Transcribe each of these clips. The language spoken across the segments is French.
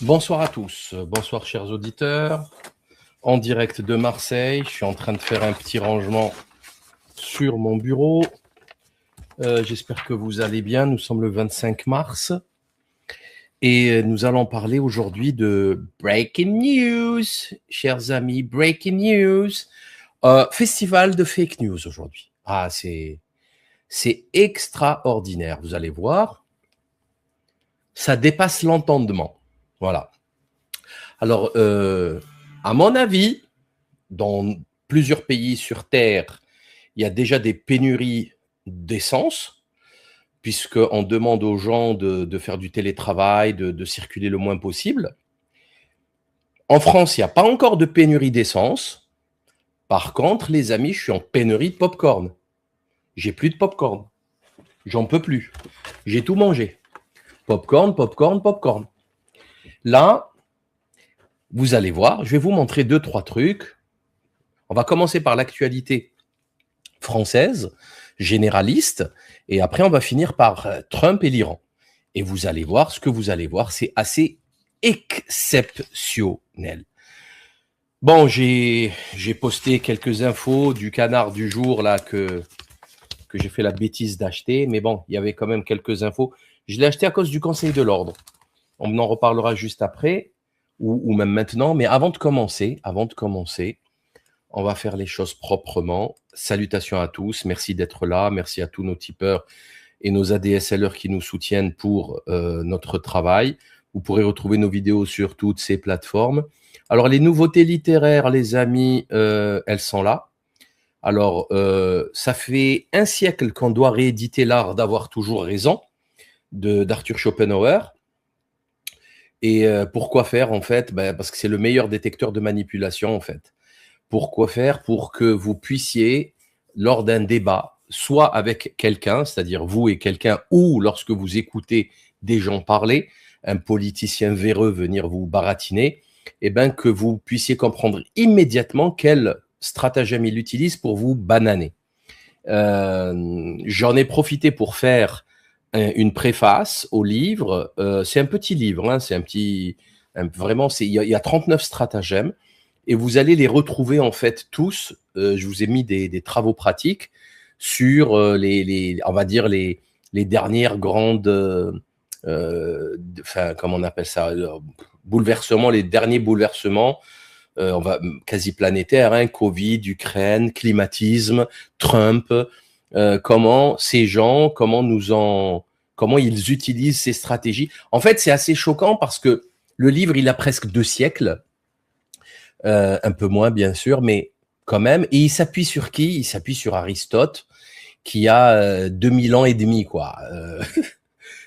Bonsoir à tous, bonsoir chers auditeurs, en direct de Marseille, je suis en train de faire un petit rangement sur mon bureau, j'espère que vous allez bien, nous sommes le 25 mars et nous allons parler aujourd'hui de Breaking News, chers amis, Breaking News, festival de fake news aujourd'hui. Ah, c'est extraordinaire, vous allez voir, ça dépasse l'entendement, voilà. Alors, à mon avis, dans plusieurs pays sur Terre, il y a déjà des pénuries d'essence, puisqu'on demande aux gens de faire du télétravail, de circuler le moins possible. En France, il n'y a pas encore de pénurie d'essence. Par contre, les amis, je suis en pénurie de pop-corn. J'ai plus de pop-corn. J'en peux plus. J'ai tout mangé. Pop-corn, pop-corn, pop-corn. Là, vous allez voir, je vais vous montrer 2-3 trucs. On va commencer par l'actualité française, généraliste, et après on va finir par Trump et l'Iran. Et vous allez voir, ce que vous allez voir, c'est assez exceptionnel. Bon, j'ai posté quelques infos du canard du jour là que j'ai fait la bêtise d'acheter, mais bon, il y avait quand même quelques infos. Je l'ai acheté à cause du Conseil de l'Ordre. On en reparlera juste après, ou même maintenant, mais avant de commencer, on va faire les choses proprement. Salutations à tous, merci d'être là, merci à tous nos tipeurs et nos ADSLers qui nous soutiennent pour notre travail. Vous pourrez retrouver nos vidéos sur toutes ces plateformes. Alors, les nouveautés littéraires, les amis, elles sont là. Alors, ça fait un siècle qu'on doit rééditer l'art d'avoir toujours raison d'Arthur Schopenhauer. Et pourquoi faire, en fait? Parce que c'est le meilleur détecteur de manipulation, en fait. Pourquoi faire? Pour que vous puissiez, lors d'un débat, soit avec quelqu'un, c'est-à-dire vous et quelqu'un, ou lorsque vous écoutez des gens parler, un politicien véreux venir vous baratiner, eh ben, que vous puissiez comprendre immédiatement quel stratagème il utilise pour vous bananer. J'en ai profité pour faire une préface au livre. C'est un petit livre, hein, c'est un petit... vraiment, il y a 39 stratagèmes. Et vous allez les retrouver en fait tous. Je vous ai mis des travaux pratiques sur on va dire les dernières grandes, enfin comment on appelle ça, bouleversements, les derniers bouleversements, on va quasi planétaires, hein, Covid, Ukraine, climatisme, Trump. Comment ces gens, comment ils utilisent ces stratégies. En fait, c'est assez choquant parce que le livre, il a presque 2 siècles. Un peu moins bien sûr, mais quand même. Et il s'appuie sur qui? Il s'appuie sur Aristote, qui a 2000 ans et demi, quoi.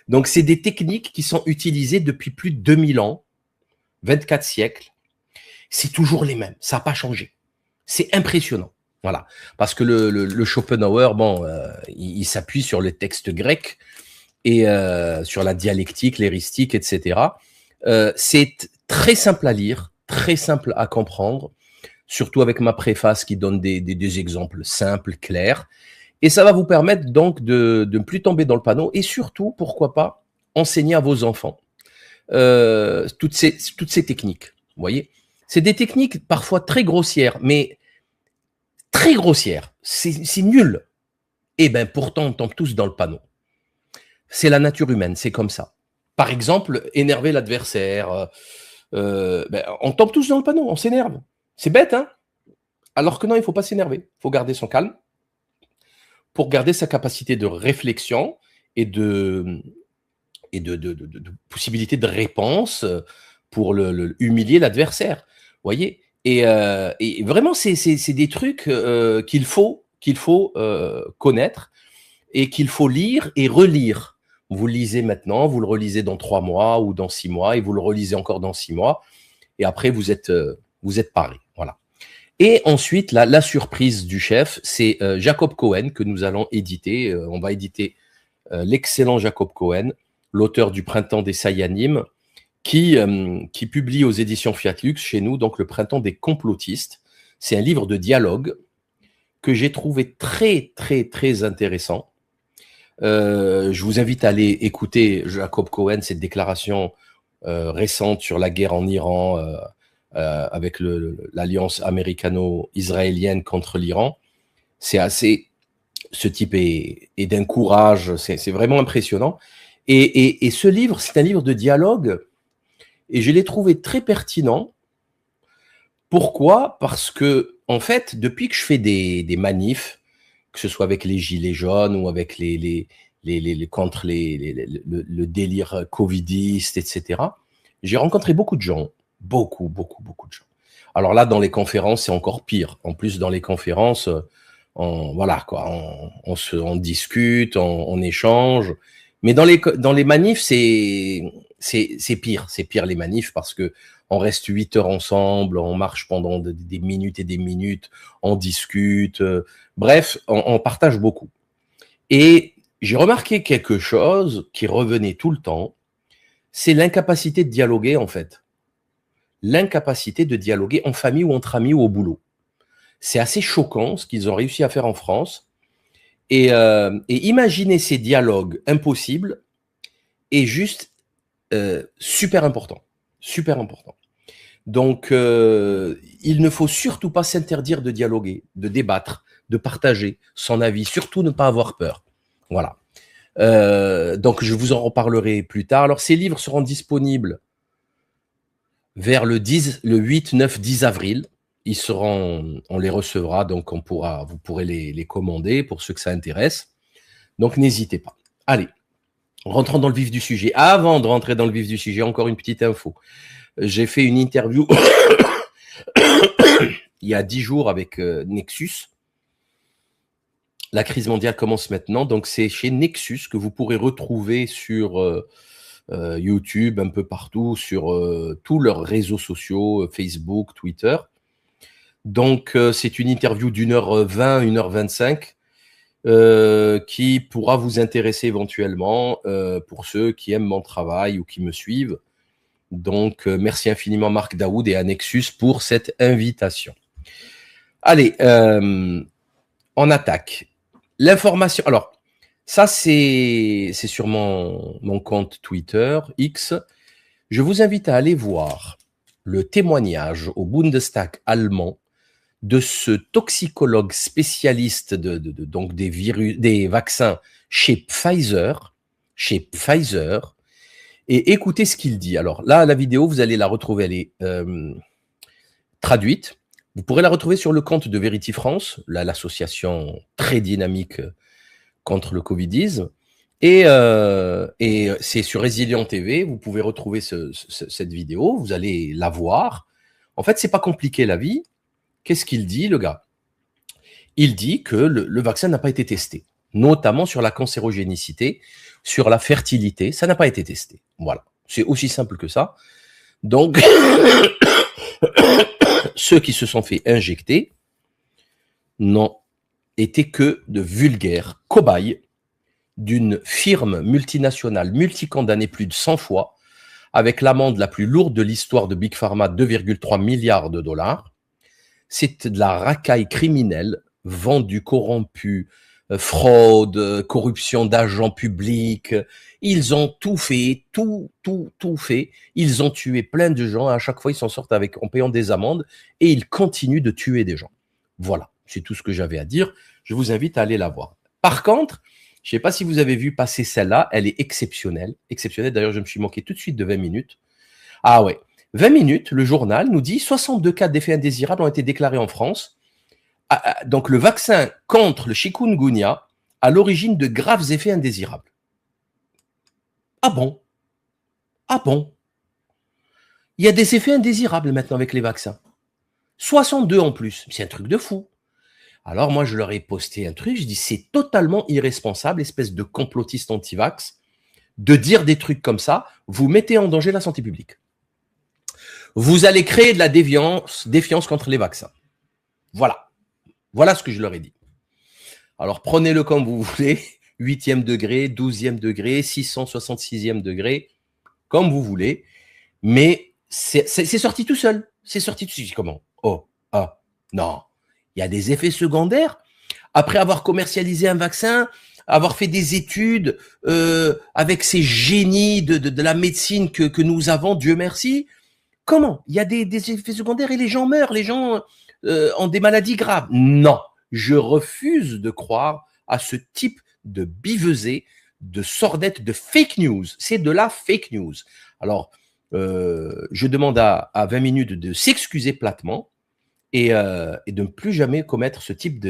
Donc c'est des techniques qui sont utilisées depuis plus de 2000 ans, 24 siècles. C'est toujours les mêmes, ça n'a pas changé. C'est impressionnant, voilà. Parce que le Schopenhauer, bon, il s'appuie sur les textes grecs et sur la dialectique, l'éristique, etc. C'est très simple à lire, très simple à comprendre, surtout avec ma préface qui donne des exemples simples, clairs. Et ça va vous permettre donc de ne plus tomber dans le panneau et surtout, pourquoi pas, enseigner à vos enfants toutes ces techniques. Vous voyez, c'est des techniques parfois très grossières, mais très grossières. C'est nul. Et bien pourtant, on tombe tous dans le panneau. C'est la nature humaine, c'est comme ça. Par exemple, énerver l'adversaire. On tombe tous dans le panneau, on s'énerve. C'est bête, hein? Alors que non, il ne faut pas s'énerver. Il faut garder son calme pour garder sa capacité de réflexion et de possibilité de réponse pour humilier l'adversaire. Vous voyez? Et vraiment, c'est des trucs qu'il faut connaître et qu'il faut lire et relire. Vous le lisez maintenant, vous le relisez dans 3 mois ou dans 6 mois et vous le relisez encore dans 6 mois. Et après, vous êtes paré. Voilà. Et ensuite, la surprise du chef, c'est Jacob Cohen que nous allons éditer. On va éditer l'excellent Jacob Cohen, l'auteur du Printemps des Sayanim, qui publie aux éditions Fiat Lux chez nous, donc le Printemps des complotistes. C'est un livre de dialogue que j'ai trouvé très, très, très intéressant. Je vous invite à aller écouter Jacob Cohen, cette déclaration récente sur la guerre en Iran avec l'alliance américano-israélienne contre l'Iran. C'est assez... Ce type est d'un courage, c'est vraiment impressionnant. Et ce livre, c'est un livre de dialogue, et je l'ai trouvé très pertinent. Pourquoi? Parce que, en fait, depuis que je fais des manifs, que ce soit avec les gilets jaunes ou avec contre le délire covidiste, etc., j'ai rencontré beaucoup de gens, beaucoup de gens. Alors là, dans les conférences, c'est encore pire. En plus, dans les conférences, voilà quoi, on discute, on échange. Mais dans les manifs, c'est pire les manifs, parce que on reste 8 heures ensemble, on marche pendant des minutes et des minutes, on discute, bref, on partage beaucoup. Et j'ai remarqué quelque chose qui revenait tout le temps, c'est l'incapacité de dialoguer, en fait. L'incapacité de dialoguer en famille ou entre amis ou au boulot. C'est assez choquant ce qu'ils ont réussi à faire en France. Et imaginez ces dialogues impossibles est juste super important. Super important. Donc, il ne faut surtout pas s'interdire de dialoguer, de débattre, de partager son avis, surtout ne pas avoir peur. Voilà. Donc, je vous en reparlerai plus tard. Alors, ces livres seront disponibles vers le 8, 9, 10 avril. Ils seront, on les recevra, donc vous pourrez les commander pour ceux que ça intéresse. Donc, n'hésitez pas. Allez, rentrons dans le vif du sujet. Avant de rentrer dans le vif du sujet, encore une petite info. J'ai fait une interview il y a 10 jours avec Nexus. La crise mondiale commence maintenant, donc c'est chez Nexus que vous pourrez retrouver sur YouTube, un peu partout, sur tous leurs réseaux sociaux, Facebook, Twitter. Donc, c'est une interview d'1h20, 1h25 qui pourra vous intéresser éventuellement pour ceux qui aiment mon travail ou qui me suivent. Donc, merci infiniment Marc Daoud et à Nexus pour cette invitation. Allez, on attaque. L'information... Alors, ça, c'est sur mon compte Twitter, X. Je vous invite à aller voir le témoignage au Bundestag allemand de ce toxicologue spécialiste donc des vaccins chez Pfizer, et écoutez ce qu'il dit. Alors là, la vidéo, vous allez la retrouver, elle est traduite. Vous pourrez la retrouver sur le compte de Verity France, l'association très dynamique contre le Covidisme. Et c'est sur Résilient TV, vous pouvez retrouver cette vidéo, vous allez la voir. En fait, c'est pas compliqué la vie. Qu'est-ce qu'il dit, le gars? Il dit que le vaccin n'a pas été testé, notamment sur la cancérogénicité, sur la fertilité, ça n'a pas été testé. Voilà, c'est aussi simple que ça. Donc, ceux qui se sont fait injecter n'ont été que de vulgaires cobayes d'une firme multinationale multicondamnée plus de 100 fois, avec l'amende la plus lourde de l'histoire de Big Pharma, 2,3 milliards de dollars. C'est de la racaille criminelle, vendue, corrompue, fraude, corruption d'agents publics. Ils ont tout fait, tout fait. Ils ont tué plein de gens. À chaque fois, ils s'en sortent en payant des amendes et ils continuent de tuer des gens. Voilà, c'est tout ce que j'avais à dire. Je vous invite à aller la voir. Par contre, je ne sais pas si vous avez vu passer celle-là. Elle est exceptionnelle. Exceptionnelle. D'ailleurs, je me suis moqué tout de suite de 20 minutes. Ah ouais. 20 minutes, le journal nous dit 62 cas d'effets indésirables ont été déclarés en France. Donc, le vaccin contre le chikungunya à l'origine de graves effets indésirables. Ah bon? Ah bon? Il y a des effets indésirables maintenant avec les vaccins. 62 en plus. C'est un truc de fou. Alors, moi, je leur ai posté un truc. Je dis, c'est totalement irresponsable, espèce de complotiste anti-vax, de dire des trucs comme ça. Vous mettez en danger la santé publique. Vous allez créer de la défiance contre les vaccins. Voilà. Voilà ce que je leur ai dit. Alors, prenez-le comme vous voulez. 8e degré, 12e degré, 666e degré, comme vous voulez. Mais c'est sorti tout seul. C'est sorti tout seul. Comment? Oh, ah, non. Il y a des effets secondaires. Après avoir commercialisé un vaccin, avoir fait des études avec ces génies de la médecine que nous avons, Dieu merci. Comment? Il y a des effets secondaires et les gens meurent, les gens ont des maladies graves. Non, je refuse de croire à ce type de bivesée, de sordette, de fake news. C'est de la fake news. Alors, je demande à 20 minutes de s'excuser platement et de ne plus jamais commettre ce type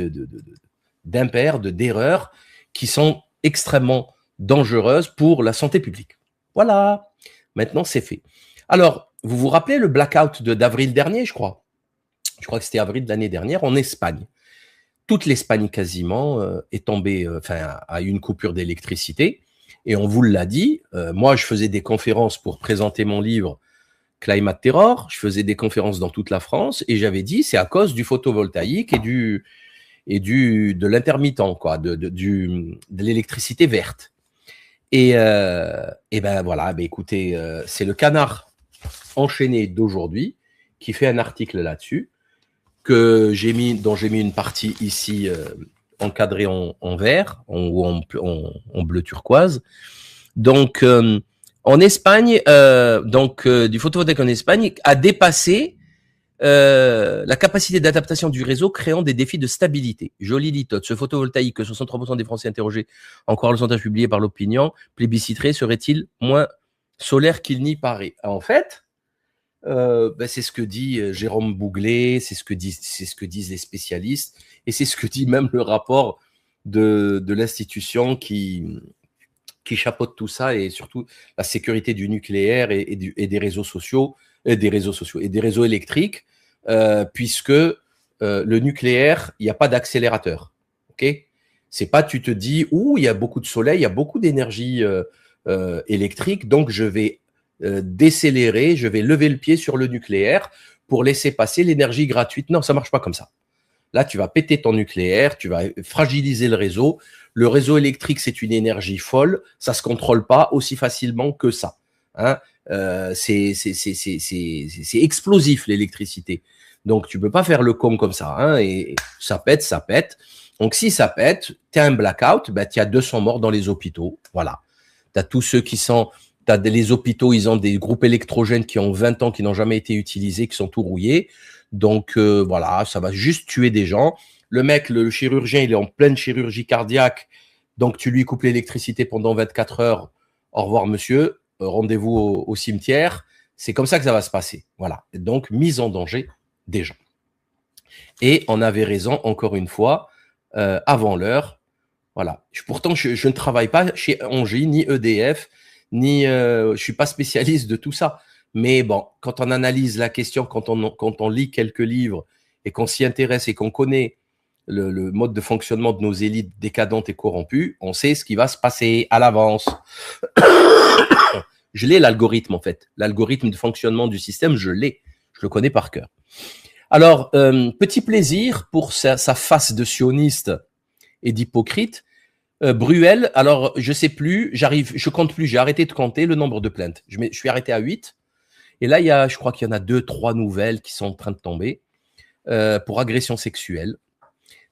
d'impair, d'erreurs qui sont extrêmement dangereuses pour la santé publique. Voilà, maintenant c'est fait. Alors, vous vous rappelez le blackout d'avril dernier, je crois. Je crois que c'était avril de l'année dernière en Espagne. Toute l'Espagne quasiment est tombée, a eu une coupure d'électricité. Et on vous l'a dit, moi je faisais des conférences pour présenter mon livre Climate Terror, je faisais des conférences dans toute la France et j'avais dit c'est à cause du photovoltaïque de l'intermittent, quoi, de l'électricité verte. Et ben voilà, ben écoutez, c'est le Canard enchaîné d'aujourd'hui qui fait un article là-dessus dont j'ai mis une partie ici encadrée en vert ou en bleu turquoise. Donc en Espagne, du photovoltaïque en Espagne a dépassé la capacité d'adaptation du réseau, créant des défis de stabilité. Jolie litote. Ce photovoltaïque que 63% des Français interrogés, encore le sondage publié par l'opinion, plébisciterait, serait-il moins solaire qu'il n'y paraît? En fait, c'est ce que dit Jérôme Bouglet, c'est ce que disent les spécialistes, et c'est ce que dit même le rapport de l'institution qui chapeaute tout ça, et surtout la sécurité du nucléaire et des réseaux sociaux, et des réseaux électriques, puisque le nucléaire, il n'y a pas d'accélérateur. Ok? C'est pas tu te dis il y a beaucoup de soleil, il y a beaucoup d'énergie électrique, donc je vais décélérer, je vais lever le pied sur le nucléaire pour laisser passer l'énergie gratuite. Non, ça marche pas comme ça. Là, tu vas péter ton nucléaire, tu vas fragiliser le réseau. Le réseau électrique, c'est une énergie folle, ça se contrôle pas aussi facilement que ça. Hein, c'est explosif l'électricité. Donc tu peux pas faire le con comme ça. Hein, et ça pète, ça pète. Donc si ça pète, tu as un blackout, tu as 200 morts dans les hôpitaux. Voilà. Tu as tous ceux qui sont... les hôpitaux, ils ont des groupes électrogènes qui ont 20 ans, qui n'ont jamais été utilisés, qui sont tout rouillés. Donc voilà, ça va juste tuer des gens. Le mec, le chirurgien, il est en pleine chirurgie cardiaque, donc tu lui coupes l'électricité pendant 24 heures. Au revoir monsieur, rendez-vous au cimetière. C'est comme ça que ça va se passer. Voilà, donc mise en danger des gens. Et on avait raison, encore une fois, avant l'heure. Voilà. Pourtant, je ne travaille pas chez Engie, ni EDF, ni je suis pas spécialiste de tout ça. Mais bon, quand on analyse la question, quand on lit quelques livres et qu'on s'y intéresse et qu'on connaît le mode de fonctionnement de nos élites décadentes et corrompues, on sait ce qui va se passer à l'avance. Je l'ai, l'algorithme, en fait. L'algorithme de fonctionnement du système, je l'ai. Je le connais par cœur. Alors, petit plaisir pour sa face de sioniste et d'hypocrite. Bruel, alors je sais plus, je compte plus, j'ai arrêté de compter le nombre de plaintes. Je suis arrêté à 8. Et là, je crois qu'il y en a 2, 3 nouvelles qui sont en train de tomber pour agression sexuelle.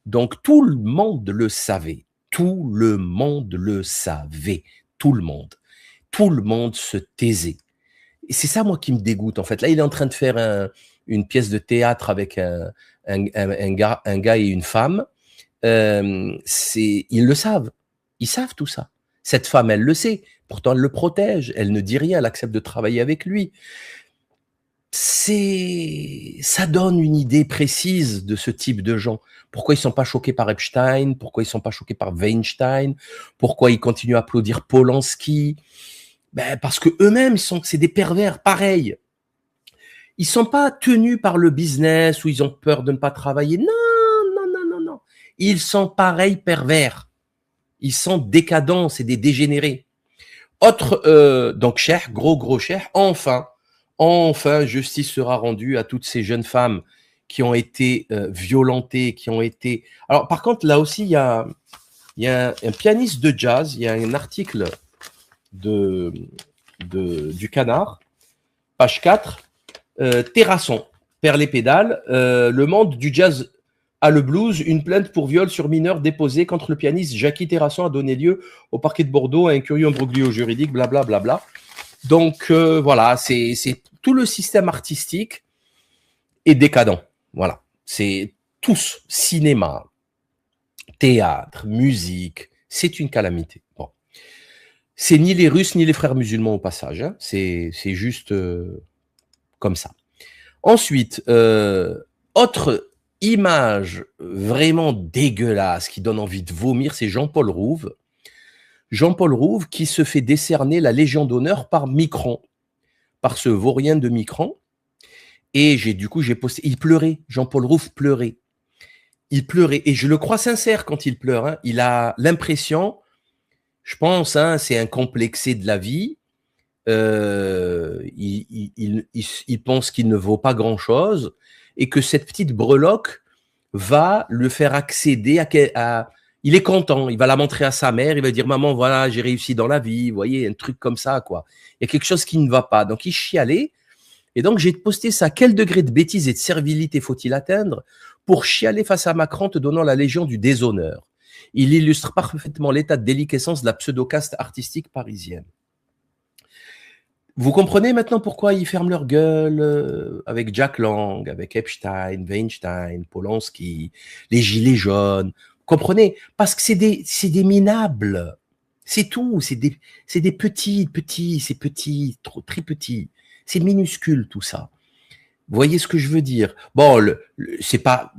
Donc tout le monde le savait. Tout le monde le savait. Tout le monde. Tout le monde se taisait. Et c'est ça, moi, qui me dégoûte, en fait. Là, il est en train de faire une pièce de théâtre avec un gars et une femme. Ils le savent. Ils savent tout ça. Cette femme, elle le sait. Pourtant, elle le protège. Elle ne dit rien. Elle accepte de travailler avec lui. Ça donne une idée précise de ce type de gens. Pourquoi ils sont pas choqués par Epstein? Pourquoi ils sont pas choqués par Weinstein? Pourquoi ils continuent à applaudir Polanski? Parce que eux-mêmes, c'est des pervers pareils. Ils sont pas tenus par le business ou ils ont peur de ne pas travailler. Non. Ils sont pareils pervers. Ils sont décadents, c'est des dégénérés. Donc cher, gros cher, enfin, justice sera rendue à toutes ces jeunes femmes qui ont été violentées, qui ont été... Alors par contre, là aussi, il y a un pianiste de jazz, il y a un article du Canard, page 4, Terrasson, perd les pédales, le monde du jazz Ah, le blues, une plainte pour viol sur mineur déposée contre le pianiste Jackie Terrasson a donné lieu au parquet de Bordeaux à un curieux imbroglio juridique, blablabla. Bla, bla, bla. Donc voilà, c'est tout le système artistique est décadent. Voilà, c'est tous, cinéma, théâtre, musique, c'est une calamité. Bon. C'est ni les Russes ni les frères musulmans au passage, hein. C'est juste comme ça. Ensuite, autre image vraiment dégueulasse qui donne envie de vomir, c'est Jean-Paul Rouve. Jean-Paul Rouve qui se fait décerner la Légion d'honneur par Micron, par ce vaurien de Micron. Et du coup, j'ai posté, il pleurait, Jean-Paul Rouve pleurait. Il pleurait, et je le crois sincère quand il pleure, hein. Il a l'impression, je pense, hein, c'est un complexé de la vie, il pense qu'il ne vaut pas grand-chose, et que cette petite breloque va le faire accéder à il est content, il va la montrer à sa mère, il va dire « Maman, voilà, j'ai réussi dans la vie », vous voyez, un truc comme ça, quoi. Il y a quelque chose qui ne va pas. Donc, il chialait. Et donc, j'ai posté ça. Quel degré de bêtise et de servilité faut-il atteindre pour chialer face à Macron te donnant la Légion du déshonneur? Il illustre parfaitement l'état de déliquescence de la pseudo-caste artistique parisienne. Vous comprenez maintenant pourquoi ils ferment leur gueule avec Jack Lang, avec Epstein, Weinstein, Polanski, les gilets jaunes. Vous comprenez? Parce que c'est des minables. C'est tout. C'est des petits, c'est petit, trop, très petit. C'est minuscule tout ça. Vous voyez ce que je veux dire? Bon, c'est pas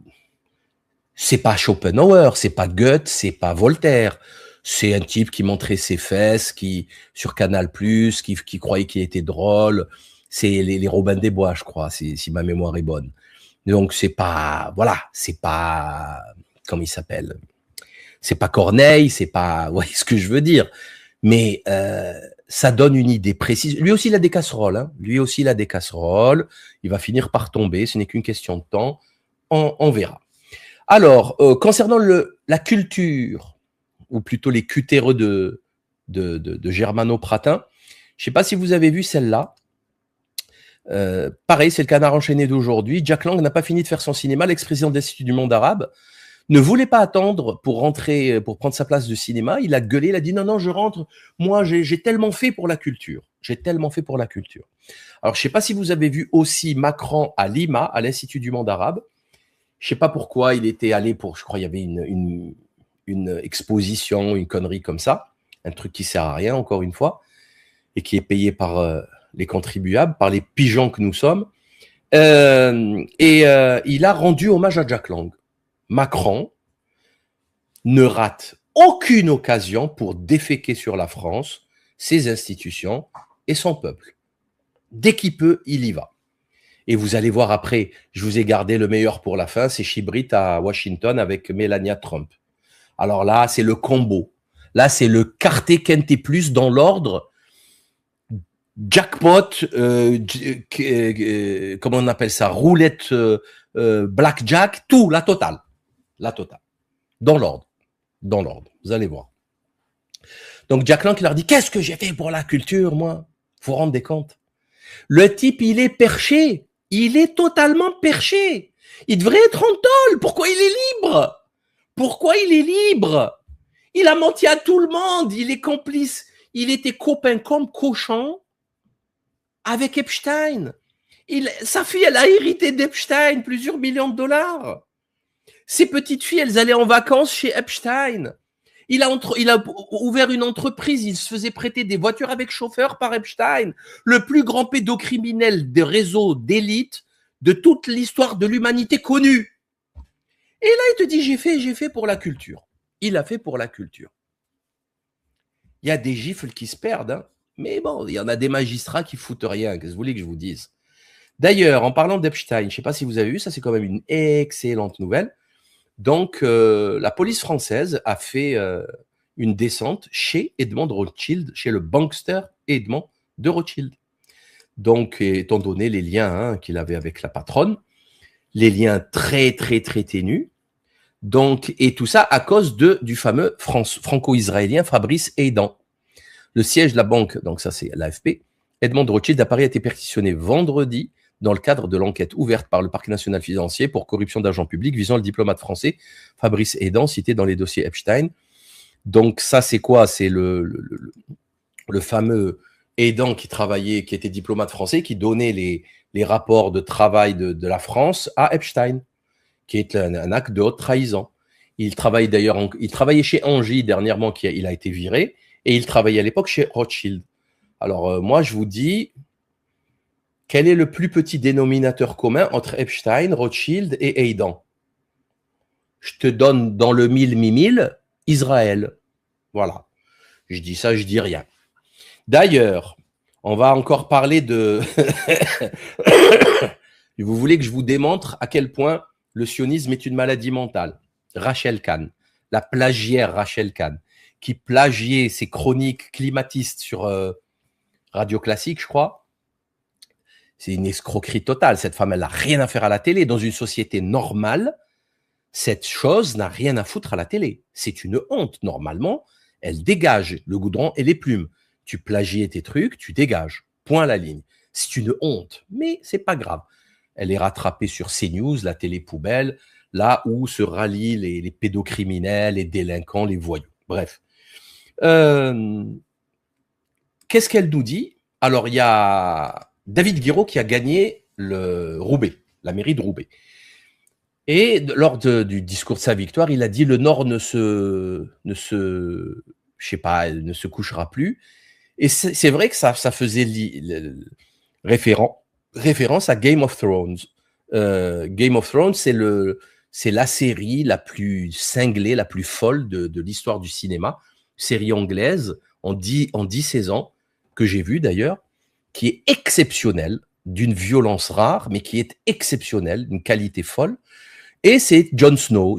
Schopenhauer, c'est pas Goethe, c'est pas Voltaire. C'est un type qui montrait ses fesses, qui sur Canal+, qui croyait qu'il était drôle. C'est les Robins des Bois, je crois, si ma mémoire est bonne. Donc c'est pas, voilà, c'est pas, comment il s'appelle? C'est pas Corneille, c'est pas, vous voyez ce que je veux dire? Mais ça donne une idée précise. Lui aussi, il a des casseroles. Hein. Lui aussi, il a des casseroles. Il va finir par tomber. Ce n'est qu'une question de temps. On verra. Alors, concernant la culture, ou plutôt les cutéreux de Germano Pratin, je ne sais pas si vous avez vu celle-là. Pareil, c'est le Canard enchaîné d'aujourd'hui. Jack Lang n'a pas fini de faire son cinéma. L'ex-président de l'Institut du monde arabe ne voulait pas attendre pour rentrer, pour prendre sa place de cinéma. Il a gueulé, il a dit non, je rentre. Moi, j'ai tellement fait pour la culture. J'ai tellement fait pour la culture. Alors, je ne sais pas si vous avez vu aussi Macron à Lima, à l'Institut du monde arabe. Je ne sais pas pourquoi il était allé pour, je crois, il y avait une exposition, une connerie comme ça. Un truc qui sert à rien, encore une fois, et qui est payé par les contribuables, par les pigeons que nous sommes. Il a rendu hommage à Jack Lang. Macron ne rate aucune occasion pour déféquer sur la France, ses institutions et son peuple. Dès qu'il peut, il y va. Et vous allez voir après, je vous ai gardé le meilleur pour la fin, c'est Chibrit à Washington avec Melania Trump. Alors là, c'est le combo. Là, c'est le quartet quintet plus dans l'ordre. Jackpot, comment on appelle ça, roulette, blackjack, tout, la totale. La totale. Dans l'ordre. Dans l'ordre. Vous allez voir. Donc, Jack Lang, il leur dit, qu'est-ce que j'ai fait pour la culture, moi? Vous vous rendez compte? Le type, il est perché. Il est totalement perché. Il devrait être en tôle. Pourquoi il est libre? Pourquoi il est libre? Il a menti à tout le monde. Il est complice. Il était copain comme cochon avec Epstein. Sa fille, elle a hérité d'Epstein plusieurs millions de dollars. Ces petites filles, elles allaient en vacances chez Epstein. Il a ouvert une entreprise, il se faisait prêter des voitures avec chauffeur par Epstein, le plus grand pédocriminel de réseau d'élite de toute l'histoire de l'humanité connue. Et là, il te dit, j'ai fait pour la culture. Il a fait pour la culture. Il y a des gifles qui se perdent, hein. Mais bon, il y en a des magistrats qui foutent rien. Qu'est-ce que vous voulez que je vous dise? D'ailleurs, en parlant d'Epstein, je ne sais pas si vous avez vu, ça c'est quand même une excellente nouvelle. Donc, la police française a fait une descente chez Edmond de Rothschild, chez le bankster Edmond de Rothschild. Donc, étant donné les liens qu'il avait avec la patronne, les liens très, très, très ténus, donc, et tout ça à cause du fameux franco-israélien Fabrice Heidan. Le siège de la banque, donc ça c'est l'AFP, Edmond de Rothschild à Paris a été perquisitionné vendredi dans le cadre de l'enquête ouverte par le parquet national financier pour corruption d'agents publics visant le diplomate français Fabrice Hédan, cité dans les dossiers Epstein. Donc ça, c'est quoi? C'est le fameux Hédan qui travaillait, qui était diplomate français, qui donnait les rapports de travail de la France à Epstein, qui est un acte de haute trahison. Il travaille d'ailleurs, il travaillait chez Engie dernièrement, il a été viré, et il travaillait à l'époque chez Rothschild. Alors moi, je vous dis, quel est le plus petit dénominateur commun entre Epstein, Rothschild et Hédan? Je te donne dans le mille, Israël. Voilà. Je dis ça, je dis rien. D'ailleurs, on va encore parler de... Vous voulez que je vous démontre à quel point le sionisme est une maladie mentale? Rachel Kahn, la plagiaire Rachel Kahn, qui plagiait ses chroniques climatistes sur Radio Classique, je crois. C'est une escroquerie totale. Cette femme, elle n'a rien à faire à la télé. Dans une société normale, cette chose n'a rien à foutre à la télé. C'est une honte. Normalement, elle dégage le goudron et les plumes. Tu plagies tes trucs, tu dégages. Point à la ligne. C'est une honte, mais c'est pas grave. Elle est rattrapée sur CNews, la télé poubelle, là où se rallient les pédocriminels, les délinquants, les voyous. Bref. Qu'est-ce qu'elle nous dit? Alors, il y a David Guiraud qui a gagné le Roubaix, la mairie de Roubaix. Et lors du discours de sa victoire, il a dit le Nord ne se couchera plus. Et c'est vrai que ça faisait référence à Game of Thrones. Game of Thrones, c'est la série la plus cinglée, la plus folle de l'histoire du cinéma. Série anglaise en 10 saisons, que j'ai vue d'ailleurs, qui est exceptionnelle, d'une violence rare, mais qui est exceptionnelle, d'une qualité folle. Et c'est Jon Snow,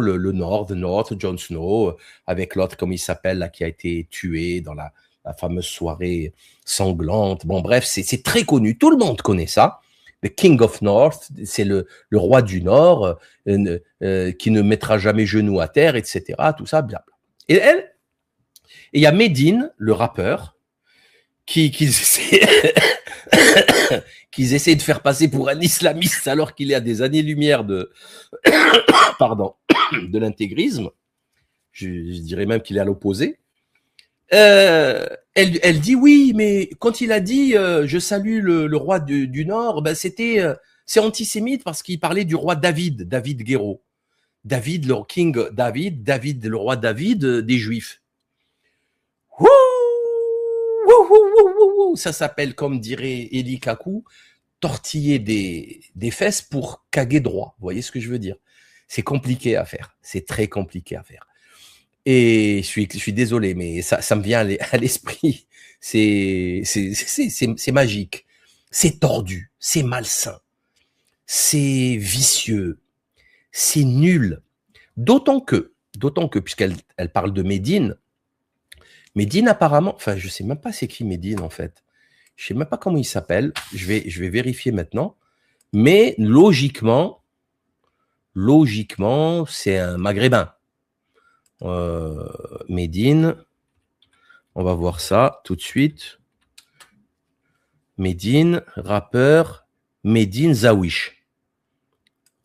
le Nord, The North, Jon Snow, avec l'autre, comme il s'appelle, là, qui a été tué dans la fameuse soirée sanglante. Bon, bref, c'est très connu. Tout le monde connaît ça. The King of North, c'est le roi du Nord, qui ne mettra jamais genou à terre, etc. Tout ça, blabla. Et il y a Medine, le rappeur, qu'ils essaient de faire passer pour un islamiste alors qu'il est à des années-lumière de l'intégrisme. Je dirais même qu'il est à l'opposé. Elle dit oui, mais quand il a dit je salue le roi du Nord, ben c'est antisémite parce qu'il parlait du roi David Guiraud. David, le King David, le roi David des Juifs. Ça s'appelle, comme dirait Eli Kaku, tortiller des fesses pour caguer droit. Vous voyez ce que je veux dire? C'est compliqué à faire. C'est très compliqué à faire. Et je suis désolé, mais ça me vient à l'esprit. C'est magique. C'est tordu. C'est malsain. C'est vicieux. C'est nul. D'autant que, puisqu'elle parle de Medine apparemment, enfin, je sais même pas c'est qui Medine en fait. Je sais même pas comment il s'appelle. Je vais vérifier maintenant. Mais logiquement, c'est un Maghrébin. Medine, on va voir ça tout de suite. Medine, rappeur, Medine Zawish.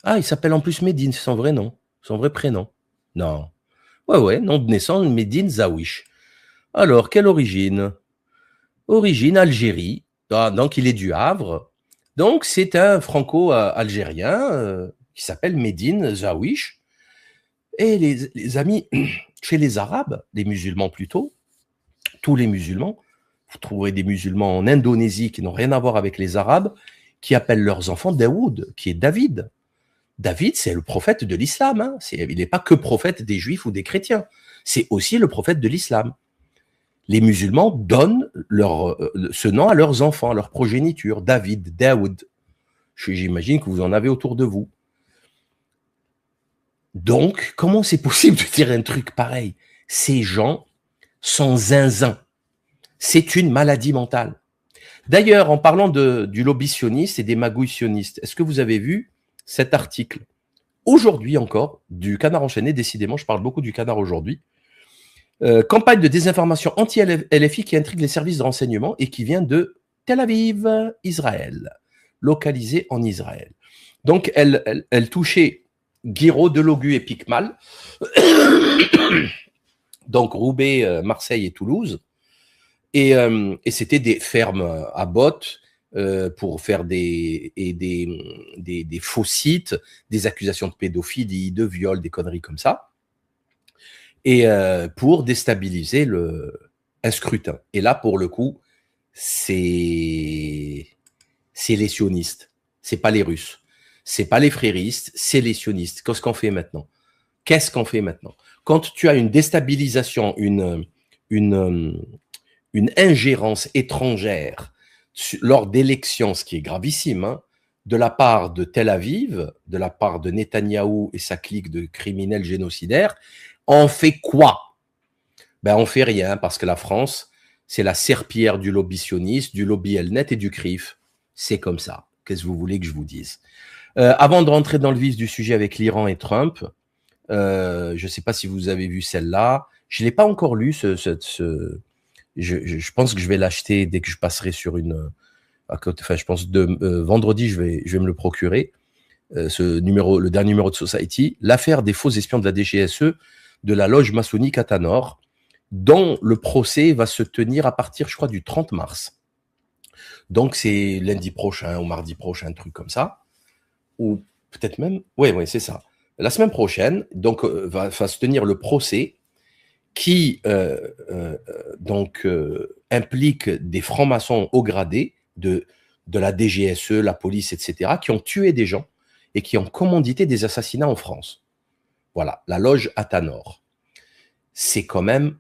Ah, il s'appelle en plus Medine, c'est son vrai nom, son vrai prénom. Non. Ouais, nom de naissance, Medine Zawish. Alors, quelle origine? Origine Algérie. Ah, donc, il est du Havre. Donc, c'est un franco-algérien qui s'appelle Medine Zawish. Et les amis, chez les Arabes, les musulmans plutôt, tous les musulmans, vous trouverez des musulmans en Indonésie qui n'ont rien à voir avec les Arabes, qui appellent leurs enfants Daoud, qui est David. David, c'est le prophète de l'islam. Hein. Il n'est pas que prophète des juifs ou des chrétiens. C'est aussi le prophète de l'islam. Les musulmans donnent ce nom à leurs enfants, à leur progéniture. David, Daoud. J'imagine que vous en avez autour de vous. Donc, comment c'est possible de dire un truc pareil? Ces gens sont zinzin. C'est une maladie mentale. D'ailleurs, en parlant du lobby sioniste et des magouilles sionistes, est-ce que vous avez vu cet article aujourd'hui encore du Canard enchaîné? Décidément, je parle beaucoup du Canard aujourd'hui. Campagne de désinformation anti-LFI qui intrigue les services de renseignement et qui vient de Tel Aviv, Israël. localisés en Israël. Donc, elle touchait Guiraud, Delogu et Picmal, donc Roubaix, Marseille et Toulouse. Et c'était des fermes à bottes pour faire des faux sites, des accusations de pédophilie, de viol, des conneries comme ça, et pour déstabiliser un scrutin. Et là, pour le coup, c'est les sionistes, c'est pas les Russes, c'est pas les fréristes, c'est les sionistes. Qu'est-ce qu'on fait maintenant? Qu'est-ce qu'on fait maintenant? Quand tu as une déstabilisation, une ingérence étrangère lors d'élections, ce qui est gravissime, hein, de la part de Tel Aviv, de la part de Netanyahou et sa clique de criminels génocidaires, on fait quoi? Ben on fait rien, parce que la France, c'est la serpillière du lobby sioniste, du lobby Elnet et du CRIF. C'est comme ça. Qu'est-ce que vous voulez que je vous dise? Avant de rentrer dans le vif du sujet avec l'Iran et Trump, je ne sais pas si vous avez vu celle-là. Je ne l'ai pas encore lu, je pense que je vais l'acheter dès que je passerai sur une... Enfin, je pense vendredi, je vais me le procurer. Le dernier numéro de Society, l'affaire des faux espions de la DGSE, de la loge maçonnique à Tanor, dont le procès va se tenir à partir, je crois, du 30 mars. Donc, c'est lundi prochain ou mardi prochain, un truc comme ça. Ou peut-être même... Oui, c'est ça. La semaine prochaine, donc, va se tenir le procès qui implique des francs-maçons haut gradés de la DGSE, la police, etc., qui ont tué des gens et qui ont commandité des assassinats en France. Voilà, la loge Athanor. C'est quand même...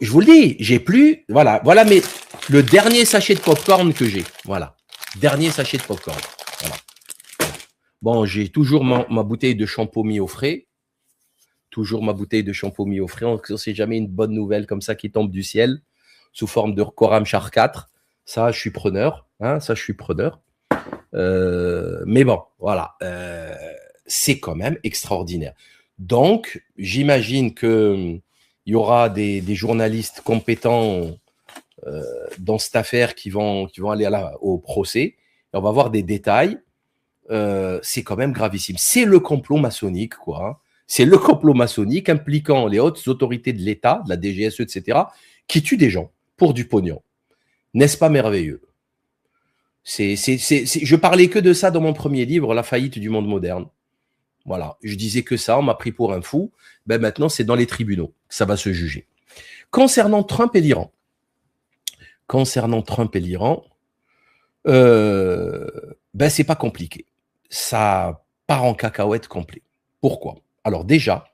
je vous le dis, j'ai plus... Voilà mais le dernier sachet de popcorn que j'ai. Voilà, dernier sachet de popcorn. Voilà. Bon, j'ai toujours ma bouteille de shampoing mis au frais. Toujours ma bouteille de shampoing mis au frais. On ne sait jamais une bonne nouvelle comme ça qui tombe du ciel, sous forme de Coram Char 4. Ça, je suis preneur. Hein, ça, je suis preneur. Mais bon, voilà. C'est quand même extraordinaire. Donc, j'imagine qu'il y aura des journalistes compétents dans cette affaire qui vont aller au procès. Et on va voir des détails. C'est quand même gravissime. C'est le complot maçonnique, quoi. Hein. C'est le complot maçonnique impliquant les hautes autorités de l'État, de la DGSE, etc., qui tuent des gens pour du pognon. N'est-ce pas merveilleux? Je parlais que de ça dans mon premier livre, La faillite du monde moderne. Voilà, je disais que ça, on m'a pris pour un fou. Ben maintenant, c'est dans les tribunaux que ça va se juger. Concernant Trump et l'Iran, ben c'est pas compliqué. Ça part en cacahuète complet. Pourquoi? Alors déjà,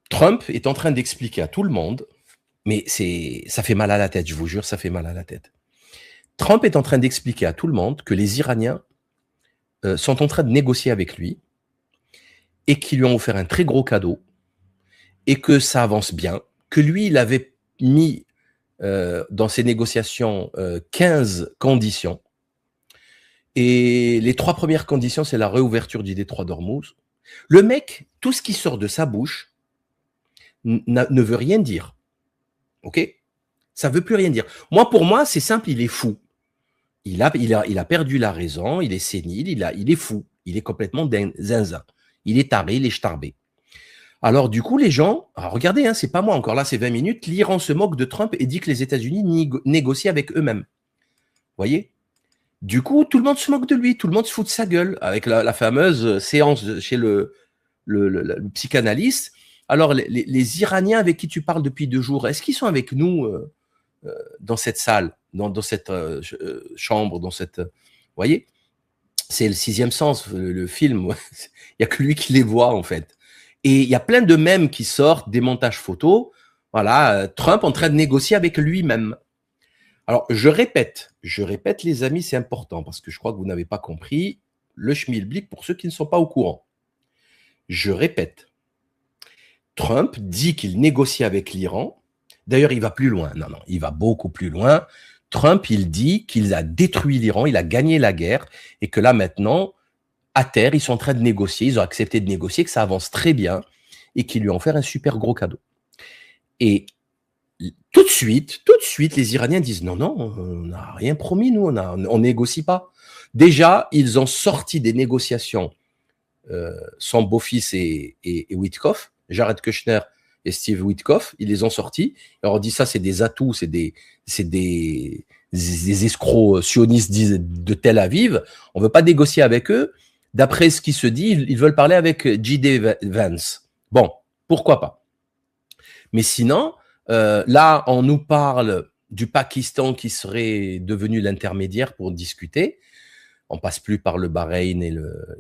Trump est en train d'expliquer à tout le monde, mais ça fait mal à la tête, je vous jure, ça fait mal à la tête. Trump est en train d'expliquer à tout le monde que les Iraniens sont en train de négocier avec lui et qu'ils lui ont offert un très gros cadeau et que ça avance bien, que lui, il avait mis dans ses négociations 15 conditions. Et les 3 premières conditions, c'est la réouverture du détroit d'Ormuz. Le mec, tout ce qui sort de sa bouche ne veut rien dire. OK? Ça ne veut plus rien dire. Pour moi, c'est simple, il est fou. Il a perdu la raison, il est sénile, il est fou. Il est complètement zinzin. Il est taré, il est starbé. Alors du coup, les gens, regardez, hein, c'est pas moi encore là, c'est 20 minutes, l'Iran se moque de Trump et dit que les États-Unis négocient avec eux-mêmes. Vous voyez? Du coup, tout le monde se moque de lui, tout le monde se fout de sa gueule, avec la fameuse séance chez le psychanalyste. Alors, les Iraniens avec qui tu parles depuis 2 jours, est-ce qu'ils sont avec nous dans cette salle, dans cette chambre, dans cette... Vous voyez? C'est le 6e sens, le film. Il n'y a que lui qui les voit, en fait. Et il y a plein de mèmes qui sortent, des montages photos. Voilà, Trump en train de négocier avec lui-même. Alors, je répète, les amis, c'est important, parce que je crois que vous n'avez pas compris le schmilblick pour ceux qui ne sont pas au courant. Je répète, Trump dit qu'il négocie avec l'Iran. D'ailleurs, il va plus loin. Non, il va beaucoup plus loin. Trump, il dit qu'il a détruit l'Iran, il a gagné la guerre, et que là, maintenant, à terre, ils sont en train de négocier, ils ont accepté de négocier, que ça avance très bien, et qu'ils lui ont offert un super gros cadeau. Et tout de suite, les Iraniens disent non, non, on n'a rien promis, nous, on négocie pas. Déjà, ils ont sorti des négociations son beau-fils et Witkoff, Jared Kushner et Steve Witkoff, ils les ont sortis. Alors on dit ça, c'est des atouts, c'est des escrocs sionistes de Tel Aviv. On veut pas négocier avec eux. D'après ce qui se dit, ils veulent parler avec J.D. Vance. Bon, pourquoi pas. Mais sinon, là, on nous parle du Pakistan qui serait devenu l'intermédiaire pour discuter. On passe plus par le Bahreïn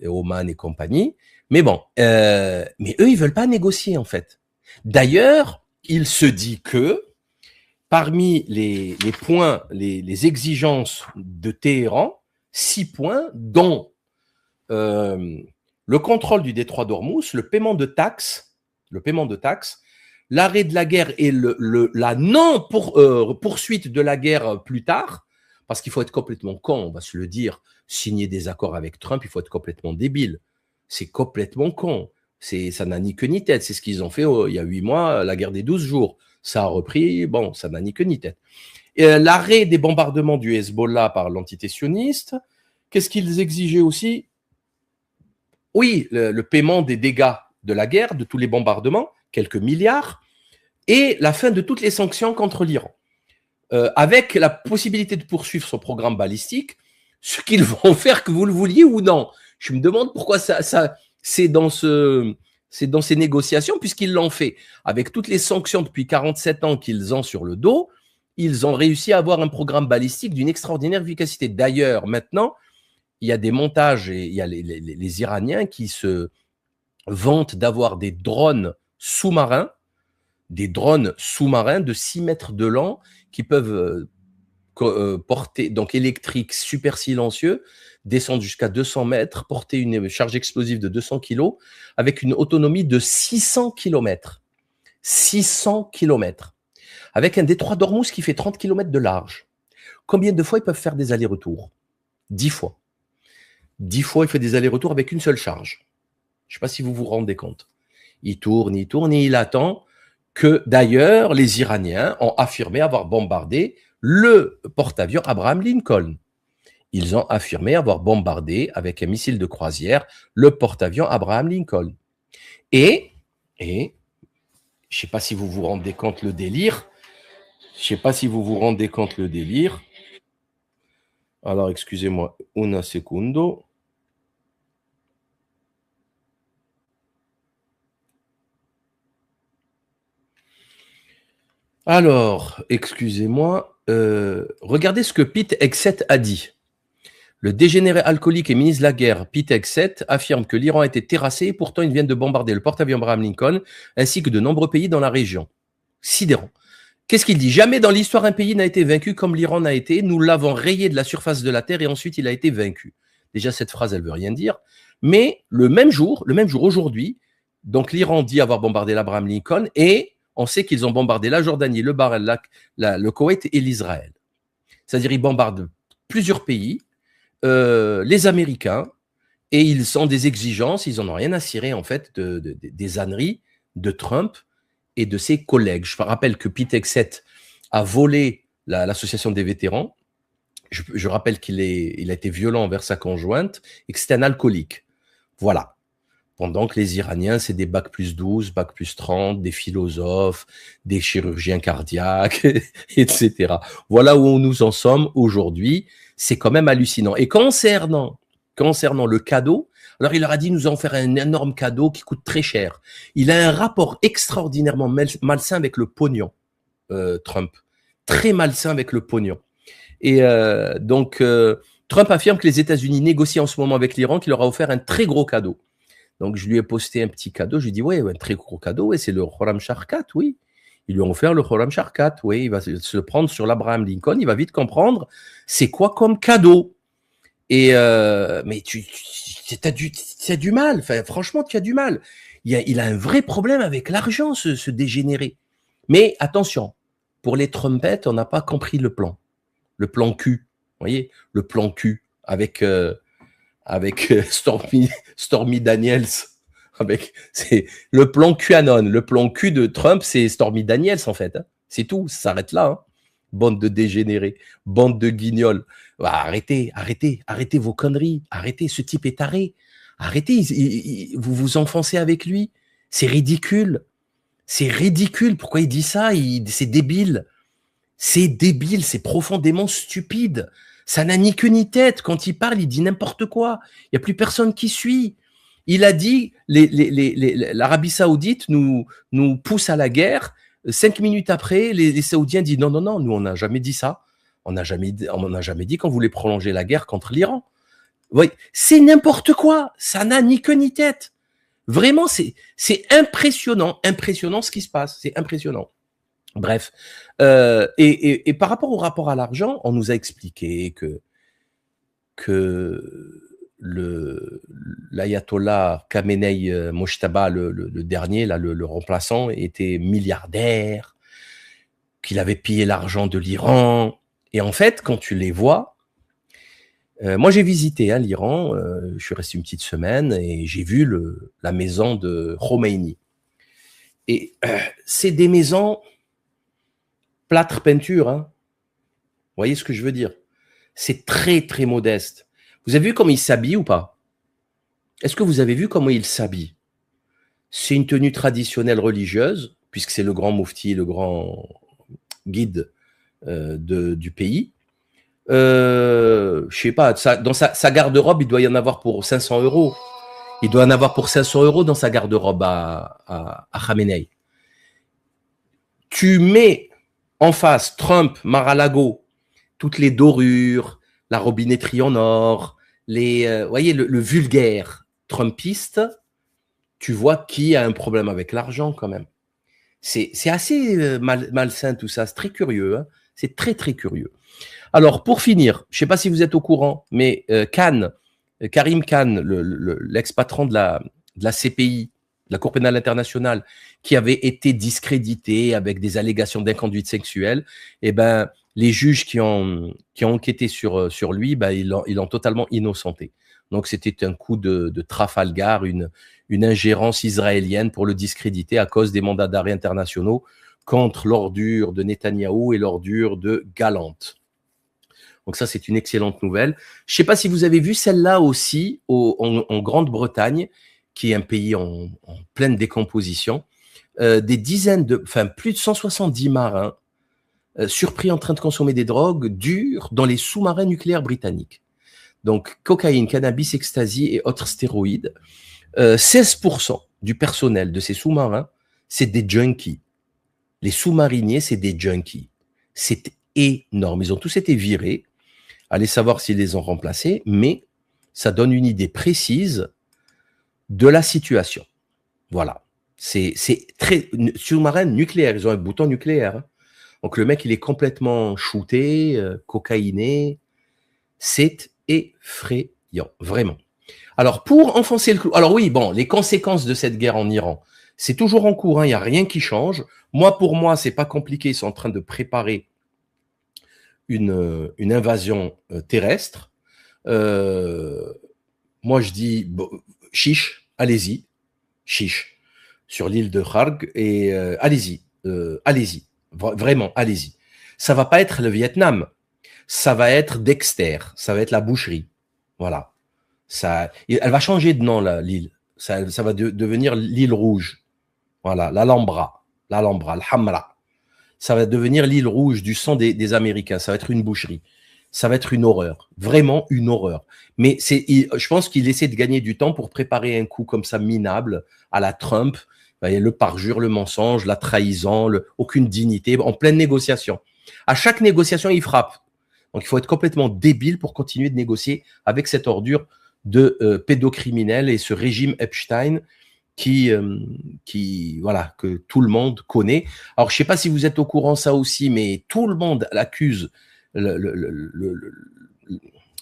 et Oman et compagnie. Mais bon, mais eux, ils veulent pas négocier, en fait. D'ailleurs, il se dit que parmi les points, les exigences de Téhéran, 6 points, dont le contrôle du détroit d'Ormuz, le paiement de taxes, l'arrêt de la guerre et la non-poursuite de la guerre plus tard, parce qu'il faut être complètement con, on va se le dire, signer des accords avec Trump, il faut être complètement débile. C'est complètement con. Ça n'a ni queue ni tête. C'est ce qu'ils ont fait il y a 8 mois, la guerre des 12 jours. Ça a repris, bon, ça n'a ni queue ni tête. L'arrêt des bombardements du Hezbollah par l'entité sioniste. Qu'est-ce qu'ils exigeaient aussi? Oui, le paiement des dégâts de la guerre, de tous les bombardements, quelques milliards, et la fin de toutes les sanctions contre l'Iran. Avec la possibilité de poursuivre son programme balistique, ce qu'ils vont faire, que vous le vouliez ou non. Je me demande pourquoi c'est dans ces négociations, puisqu'ils l'ont fait. Avec toutes les sanctions depuis 47 ans qu'ils ont sur le dos, ils ont réussi à avoir un programme balistique d'une extraordinaire efficacité. D'ailleurs, maintenant, il y a des montages et il y a les Iraniens qui se vantent d'avoir des drones sous-marins de 6 mètres de long qui peuvent porter, donc électriques, super silencieux, descendre jusqu'à 200 mètres, porter une charge explosive de 200 kg, avec une autonomie de 600 km. 600 km. Avec un détroit d'Ormuz qui fait 30 km de large. Combien de fois ils peuvent faire des allers-retours? 10 fois. 10 fois, il fait des allers-retours avec une seule charge. Je ne sais pas si vous vous rendez compte. Il tourne, et il attend que, d'ailleurs, les Iraniens ont affirmé avoir bombardé le porte-avions Abraham Lincoln. Ils ont affirmé avoir bombardé avec un missile de croisière le porte-avions Abraham Lincoln. Et je ne sais pas si vous vous rendez compte le délire. Alors, excusez-moi, una secundo. Alors, excusez-moi, regardez ce que Pete Hegseth a dit. Le dégénéré alcoolique et ministre de la guerre, Pete Hegseth, affirme que l'Iran a été terrassé et pourtant ils viennent de bombarder le porte-avions Abraham Lincoln ainsi que de nombreux pays dans la région. Sidérant. Qu'est-ce qu'il dit? Jamais dans l'histoire un pays n'a été vaincu comme l'Iran a été. Nous l'avons rayé de la surface de la terre et ensuite il a été vaincu. Déjà, cette phrase, elle veut rien dire. Mais le même jour aujourd'hui, donc l'Iran dit avoir bombardé l'Abraham Lincoln et on sait qu'ils ont bombardé la Jordanie, le Bahreïn, le Koweït et l'Israël. C'est-à-dire ils bombardent plusieurs pays, les Américains, et ils ont des exigences, ils n'en ont rien à cirer en fait des âneries de Trump et de ses collègues. Je rappelle que Pete Hegseth a volé l'association des vétérans. Je rappelle qu'il a été violent envers sa conjointe et que c'était un alcoolique. Voilà. Pendant que les Iraniens, c'est des bac plus 12, bac plus 30, des philosophes, des chirurgiens cardiaques, etc. Voilà où nous en sommes aujourd'hui. C'est quand même hallucinant. Et concernant le cadeau, alors il leur a dit, nous allons faire un énorme cadeau qui coûte très cher. Il a un rapport extraordinairement malsain avec le pognon, Trump. Très malsain avec le pognon. Et donc, Trump affirme que les États-Unis négocient en ce moment avec l'Iran, qui leur a offert un très gros cadeau. Donc, je lui ai posté un petit cadeau. Je lui ai dit, ouais, un très gros cadeau, ouais, c'est le Khorram Sharkat, oui. Ils lui ont offert le Khorram Sharkat, oui. Il va se prendre sur l'Abraham Lincoln. Il va vite comprendre c'est quoi comme cadeau. Et mais tu as du mal. Enfin, franchement, tu as du mal. Il a un vrai problème avec l'argent, ce dégénéré. Mais attention, pour les trompettes, on n'a pas compris le plan. Le plan Q. Vous voyez, le plan Q avec Stormy Daniels. C'est le plan QAnon. Le plan Q de Trump, c'est Stormy Daniels, en fait. C'est tout, ça s'arrête là. Hein. Bande de dégénérés, bande de guignols. Bah, arrêtez vos conneries. Arrêtez, ce type est taré. Arrêtez, vous vous enfoncez avec lui. C'est ridicule. C'est ridicule. Pourquoi il dit ça? C'est débile. C'est débile, c'est profondément stupide. Ça n'a ni queue ni tête. Quand il parle, il dit n'importe quoi. Il n'y a plus personne qui suit. Il a dit l'Arabie Saoudite nous pousse à la guerre. 5 minutes après, les Saoudiens disent non, nous on n'a jamais dit ça. On n'a jamais dit qu'on voulait prolonger la guerre contre l'Iran. Oui, c'est n'importe quoi. Ça n'a ni queue ni tête. Vraiment, c'est impressionnant ce qui se passe. C'est impressionnant. Bref, et par rapport au rapport à l'argent, on nous a expliqué que l'ayatollah Khamenei Mojtaba, le dernier, là, le remplaçant, était milliardaire, qu'il avait pillé l'argent de l'Iran. Et en fait, quand tu les vois, moi j'ai visité l'Iran, je suis resté une petite semaine et j'ai vu la maison de Khomeini. Et c'est des maisons plâtre peinture, hein. Vous voyez ce que je veux dire? C'est très, très modeste. Vous avez vu comment il s'habille ou pas? Est-ce que vous avez vu comment il s'habille? C'est une tenue traditionnelle religieuse, puisque c'est le grand moufti, le grand guide du pays. Je sais pas, dans sa garde-robe, il doit y en avoir pour 500 €. Il doit en avoir pour 500 € dans sa garde-robe à Khamenei. Tu mets en face, Trump, Mar-a-Lago, toutes les dorures, la robinetterie en or, voyez, le vulgaire trumpiste, tu vois qui a un problème avec l'argent quand même. C'est assez malsain tout ça, c'est très curieux, hein. C'est très très curieux. Alors pour finir, je ne sais pas si vous êtes au courant, mais Karim Khan, l'ex-patron de la CPI, de la Cour pénale internationale, qui avait été discrédité avec des allégations d'inconduite sexuelle, eh ben, les juges qui ont enquêté sur lui, ben, ils l'ont totalement innocenté. Donc c'était un coup de Trafalgar, une ingérence israélienne pour le discréditer à cause des mandats d'arrêt internationaux contre l'ordure de Netanyahou et l'ordure de Gallant. Donc ça, c'est une excellente nouvelle. Je ne sais pas si vous avez vu celle-là aussi en Grande-Bretagne, qui est un pays en pleine décomposition. Des dizaines plus de 170 marins surpris en train de consommer des drogues dures dans les sous-marins nucléaires britanniques. Donc, cocaïne, cannabis, ecstasy et autres stéroïdes. 16% du personnel de ces sous-marins, c'est des junkies. Les sous-mariniers, c'est des junkies. C'est énorme. Ils ont tous été virés. Allez savoir s'ils les ont remplacés, mais ça donne une idée précise de la situation. Voilà. C'est très sous-marin nucléaire. Ils ont un bouton nucléaire. Hein. Donc le mec, il est complètement shooté, cocaïné. C'est effrayant, vraiment. Alors pour enfoncer le clou. Alors oui, bon, les conséquences de cette guerre en Iran, c'est toujours en cours. Il n'y a rien qui change. Pour moi, c'est pas compliqué. Ils sont en train de préparer une invasion terrestre. Moi, je dis chiche, allez-y, chiche, sur l'île de Kharg, et allez-y, vraiment, allez-y. Ça va pas être le Vietnam, ça va être Dexter, ça va être la boucherie, voilà. Elle va changer de nom, l'île, ça va devenir l'île rouge, voilà, l'Alhambra, l'Hamra. Ça va devenir l'île rouge du sang des Américains, ça va être une boucherie. Ça va être une horreur, vraiment une horreur. Mais je pense qu'il essaie de gagner du temps pour préparer un coup comme ça minable à la Trump. Le parjure, le mensonge, la trahison, aucune dignité, en pleine négociation. À chaque négociation, il frappe. Donc il faut être complètement débile pour continuer de négocier avec cette ordure de pédocriminels et ce régime Epstein qui voilà, que tout le monde connaît. Alors je sais pas si vous êtes au courant ça aussi, mais tout le monde l'accuse.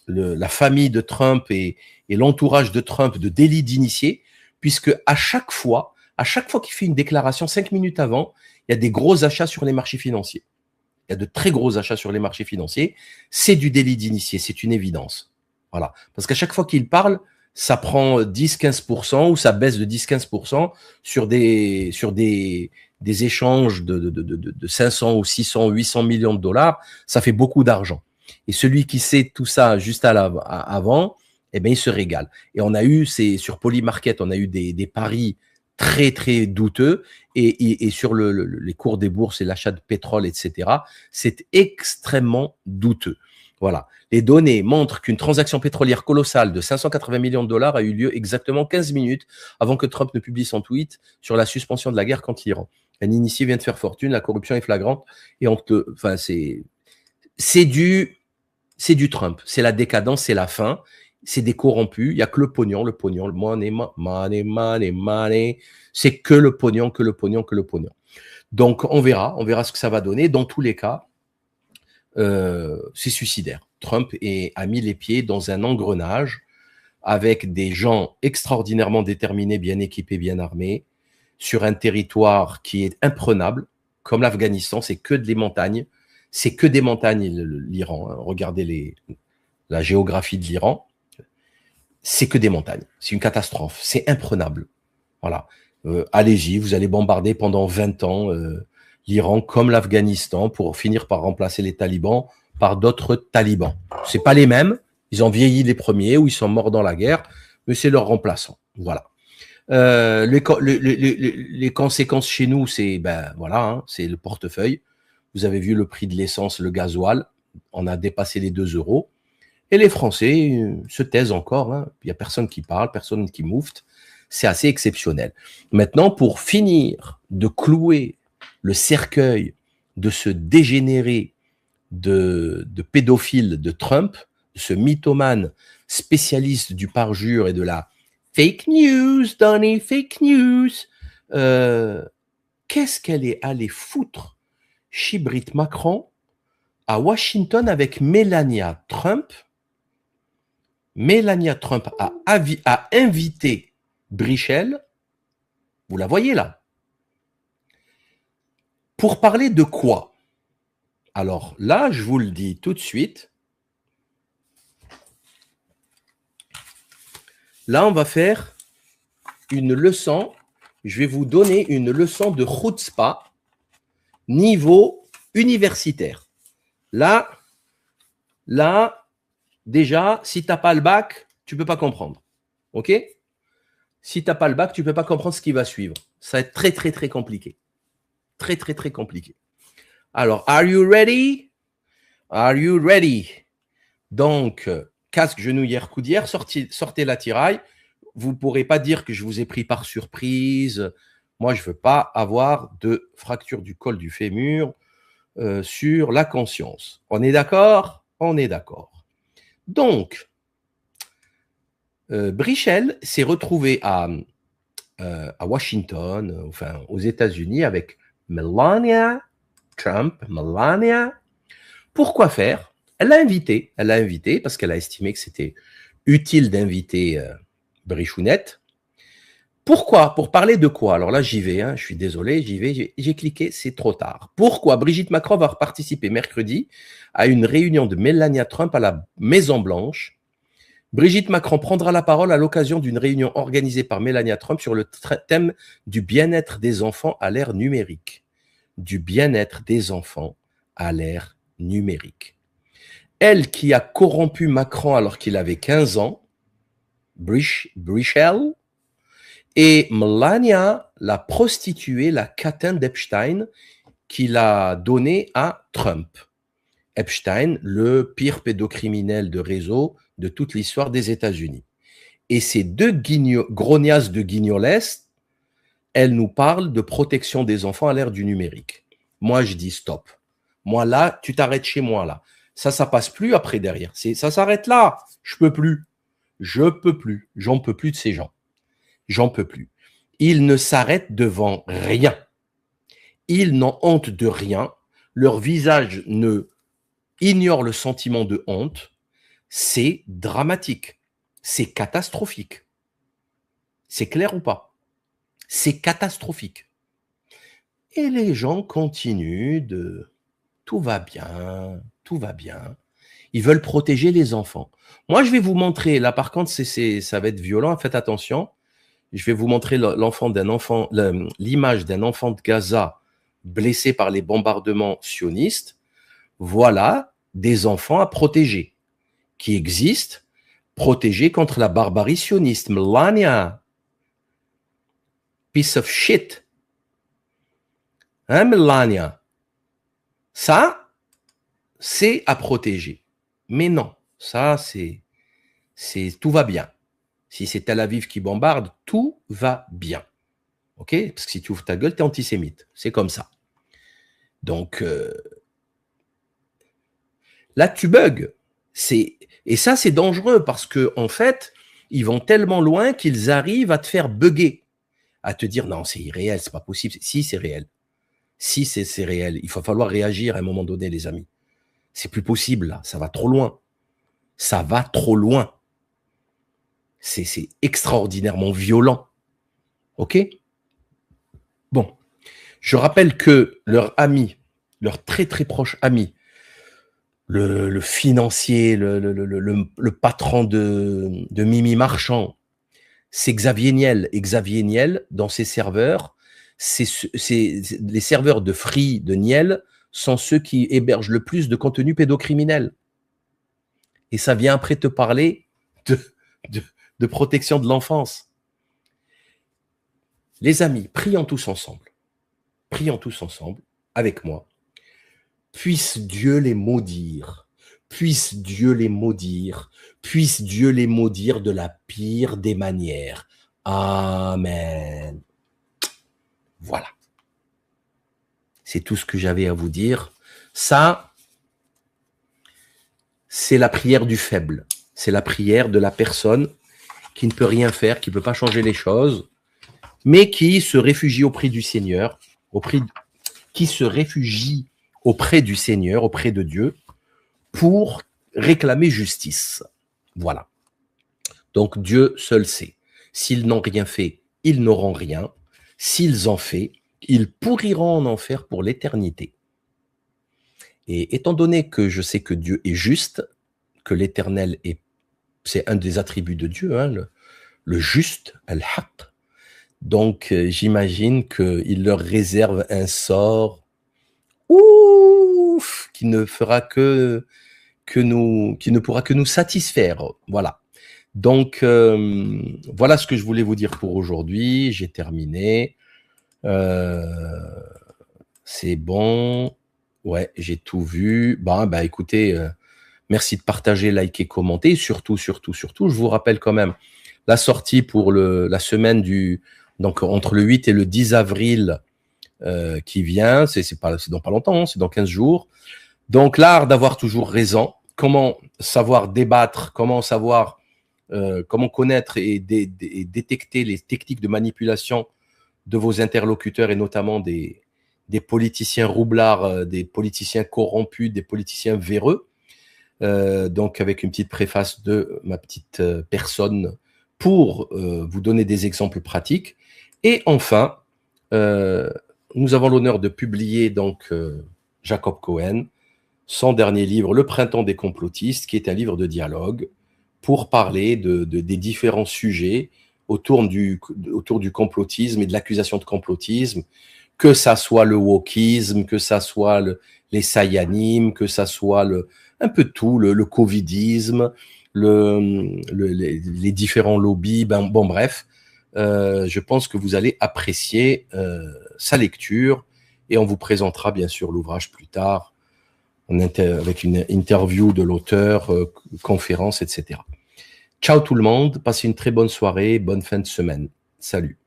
La famille de Trump et l'entourage de Trump de délit d'initié, puisque à chaque fois qu'il fait une déclaration 5 minutes avant, il y a des gros achats sur les marchés financiers. Il y a de très gros achats sur les marchés financiers. C'est du délit d'initié, c'est une évidence. Voilà. Parce qu'à chaque fois qu'il parle, ça prend 10-15% ou ça baisse de 10-15% sur des des échanges de 500 ou 600 ou 800 millions de dollars, ça fait beaucoup d'argent. Et celui qui sait tout ça juste avant, eh ben, il se régale. Et on a eu, sur Polymarket, on a eu des paris très, très douteux. Et sur les cours des bourses et l'achat de pétrole, etc., c'est extrêmement douteux. Voilà. Les données montrent qu'une transaction pétrolière colossale de 580 millions de dollars a eu lieu exactement 15 minutes avant que Trump ne publie son tweet sur la suspension de la guerre contre l'Iran. Un initié vient de faire fortune, la corruption est flagrante et enfin, c'est du Trump, c'est la décadence, c'est la fin, c'est des corrompus, il n'y a que le pognon, le money, c'est que le pognon. Donc on verra ce que ça va donner. Dans tous les cas, c'est suicidaire. Trump a mis les pieds dans un engrenage avec des gens extraordinairement déterminés, bien équipés, bien armés, sur un territoire qui est imprenable, comme l'Afghanistan, c'est que des montagnes. C'est que des montagnes, l'Iran. Hein. Regardez la géographie de l'Iran. C'est que des montagnes. C'est une catastrophe. C'est imprenable. Voilà. Allez-y, vous allez bombarder pendant 20 ans l'Iran comme l'Afghanistan pour finir par remplacer les talibans par d'autres talibans. C'est pas les mêmes. Ils ont vieilli les premiers ou ils sont morts dans la guerre, mais c'est leur remplaçant. Voilà. Les conséquences chez nous, c'est c'est le portefeuille. Vous avez vu le prix de l'essence, le gasoil, on a dépassé les 2 €. Et les Français se taisent encore. Hein. Il n'y a personne qui parle, personne qui moufte. C'est assez exceptionnel. Maintenant, pour finir de clouer le cercueil de ce dégénéré de pédophile de Trump, ce mythomane spécialiste du parjure et de la fake news, Donnie, fake news. Qu'est-ce qu'elle est allée foutre Chibrit Macron à Washington avec Melania Trump? Melania Trump a invité Brichel, vous la voyez là, pour parler de quoi? Alors là, je vous le dis tout de suite. Là, on va faire une leçon. Je vais vous donner une leçon de chutzpah niveau universitaire. Là, déjà, si tu n'as pas le bac, tu ne peux pas comprendre. OK? Si tu n'as pas le bac, tu ne peux pas comprendre ce qui va suivre. Ça va être très, très, très compliqué. Très, très, très compliqué. Alors, are you ready? Are you ready? Donc, casque, genouillère, coudière, sortez l'attirail. Vous ne pourrez pas dire que je vous ai pris par surprise. Moi, je ne veux pas avoir de fracture du col du fémur sur la conscience. On est d'accord? On est d'accord. Donc, Brichel s'est retrouvé à Washington, enfin aux États-Unis, avec Melania Trump. Melania. Pourquoi faire? Elle l'a invité parce qu'elle a estimé que c'était utile d'inviter Brichounette. Pourquoi? Pour parler de quoi? Alors là, j'y vais, hein, je suis désolé, j'y vais, j'ai cliqué, c'est trop tard. Pourquoi? Brigitte Macron va participer mercredi à une réunion de Melania Trump à la Maison-Blanche. Brigitte Macron prendra la parole à l'occasion d'une réunion organisée par Melania Trump sur le thème du bien-être des enfants à l'ère numérique. Du bien-être des enfants à l'ère numérique. Elle qui a corrompu Macron alors qu'il avait 15 ans, Brichel, et Melania, la prostituée, la catin d'Epstein, qu'il a donnée à Trump. Epstein, le pire pédocriminel de réseau de toute l'histoire des États-Unis. Et ces deux grognasses de guignoles, elles nous parlent de protection des enfants à l'ère du numérique. Moi, je dis stop. Moi, là, tu t'arrêtes chez moi, là. Ça passe plus après derrière. Ça s'arrête là. Je peux plus. J'en peux plus de ces gens. J'en peux plus. Ils ne s'arrêtent devant rien. Ils n'ont honte de rien. Leur visage ne ignore le sentiment de honte. C'est dramatique. C'est catastrophique. C'est clair ou pas? C'est catastrophique. Et les gens continuent de « tout va bien, tout va bien ». Ils veulent protéger les enfants. Moi, je vais vous montrer, là par contre, ça va être violent, faites attention. je vais vous montrer l'image d'un enfant de Gaza blessé par les bombardements sionistes. Voilà des enfants à protéger, qui existent, protégés contre la barbarie sioniste. Melania, piece of shit. Hein, Melania? Ça, c'est à protéger. Mais non, ça, tout va bien. Si c'est Tel Aviv qui bombarde, tout va bien. OK? Parce que si tu ouvres ta gueule, tu es antisémite. C'est comme ça. Donc, là, tu bugs. Et ça, c'est dangereux parce que, en fait, ils vont tellement loin qu'ils arrivent à te faire bugger, à te dire non, c'est irréel, c'est pas possible. Si, c'est réel. Si, c'est réel. Il va falloir réagir à un moment donné, les amis. C'est plus possible, là. Ça va trop loin. Ça va trop loin. C'est extraordinairement violent. OK? Bon. Je rappelle que leur ami, leur très très proche ami, le financier, le patron de Mimi Marchand, c'est Xavier Niel. Et Xavier Niel, dans ses serveurs, les serveurs de Free de Niel sont ceux qui hébergent le plus de contenu pédocriminel. Et ça vient après te parler de protection de l'enfance. Les amis, prions tous ensemble. Prions tous ensemble, avec moi. Puisse Dieu les maudire. Puisse Dieu les maudire. Puisse Dieu les maudire de la pire des manières. Amen. Voilà. C'est tout ce que j'avais à vous dire. Ça, c'est la prière du faible. C'est la prière de la personne qui ne peut rien faire, qui ne peut pas changer les choses, mais qui se réfugie auprès du Seigneur, qui se réfugie auprès du Seigneur, auprès de Dieu, pour réclamer justice. Voilà. Donc Dieu seul sait. S'ils n'ont rien fait, ils n'auront rien. S'ils ont fait, ils pourriront en enfer pour l'éternité. Et étant donné que je sais que Dieu est juste, que l'éternel c'est un des attributs de Dieu, hein, le juste, al-haq. Donc j'imagine qu'il leur réserve un sort ouf, qui ne fera qui ne pourra que nous satisfaire. Voilà. Donc voilà ce que je voulais vous dire pour aujourd'hui. J'ai terminé. C'est bon. Ouais, j'ai tout vu. Bah écoutez, merci de partager, liker, commenter. Surtout, je vous rappelle quand même la sortie pour la semaine donc entre le 8 et le 10 avril qui vient. C'est dans pas longtemps, hein, c'est dans 15 jours. Donc l'art d'avoir toujours raison. Comment savoir débattre, comment savoir, comment connaître et détecter les techniques de manipulation de vos interlocuteurs et notamment des politiciens roublards, des politiciens corrompus, des politiciens véreux. Donc avec une petite préface de ma petite personne pour vous donner des exemples pratiques. Et enfin, nous avons l'honneur de publier donc Jacob Cohen, son dernier livre, Le Printemps des complotistes, qui est un livre de dialogue pour parler des différents sujets autour du complotisme et de l'accusation de complotisme, que ça soit le wokisme, que ça soit les sayanimes, que ça soit un peu tout, le covidisme, les différents lobbies, bon bref, je pense que vous allez apprécier sa lecture et on vous présentera bien sûr l'ouvrage plus tard avec une interview de l'auteur, conférence, etc. Ciao tout le monde, passez une très bonne soirée, bonne fin de semaine. Salut.